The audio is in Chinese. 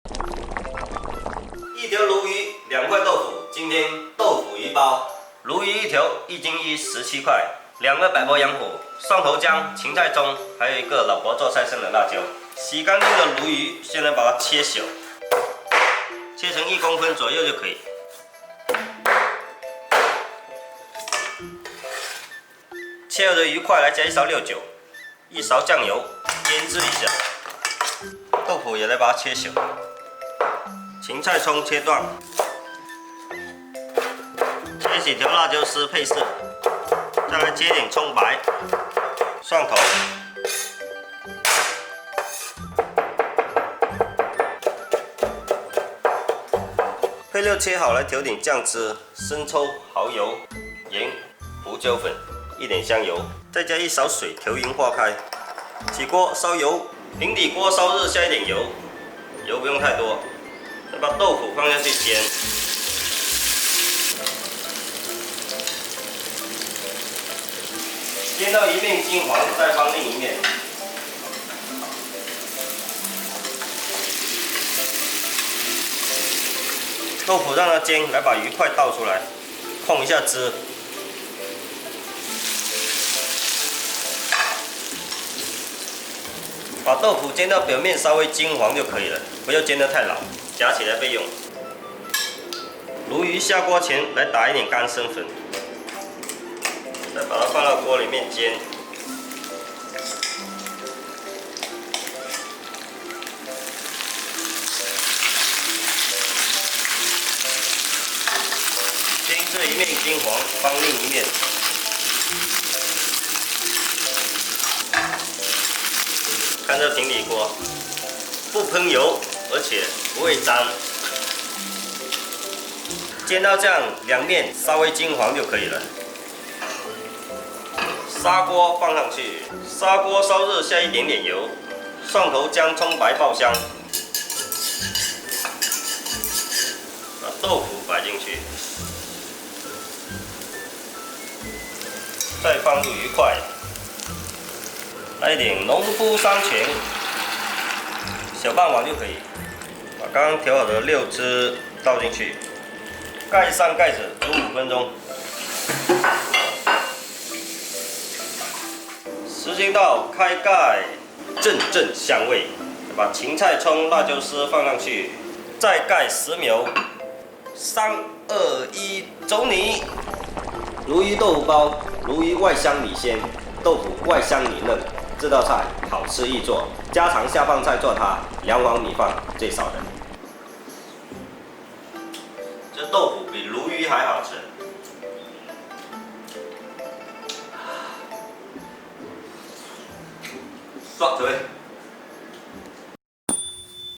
1条鲈鱼，2块豆腐。今天豆腐鱼包，鲈鱼1条，1斤1 17块。2个百博洋火，蒜头姜、芹菜中，还有一个老婆做菜剩的辣椒。洗干净的鲈鱼，现在把它切小，切成1公分左右就可以。切好的鱼块来加1勺料酒，1勺酱油，腌制一下。豆腐也来把它切小，芹菜葱切段，切几条辣椒丝配色，再来切点葱白、蒜头。配料切好，来调点酱汁：生抽、蚝油、盐、胡椒粉，一点香油，再加1勺水调匀化开。起锅烧油，平底锅烧热，下一点油，油不用太多。再把豆腐放下去煎，煎到一面金黄，再放另一面。豆腐让它煎，来把鱼块倒出来，控一下汁。把豆腐煎到表面稍微金黄就可以了，不要煎得太老，夹起来备用。鲈鱼下锅前来打一点干生粉，再把它放到锅里面煎。煎这一面金黄，放另一面。看这平底锅，不喷油，而且不会脏。煎到这样，2面稍微金黄就可以了。砂锅放上去，砂锅烧热，下一点点油，蒜头、姜、葱白爆香。把豆腐摆进去，再放入鱼块。来一点农夫山泉，小半碗就可以。把刚刚调好的料汁倒进去，盖上盖子煮5分钟。时间到，开盖，阵阵香味。把芹菜、葱、辣椒丝放上去，再盖10秒。3、2、1，走你！鲈鱼豆腐包，鲈鱼外香里鲜，豆腐外香里嫩。这道菜好吃易做，家常下饭菜做它，2碗米饭最少的。这豆腐比鲈鱼还好吃。爽嘴。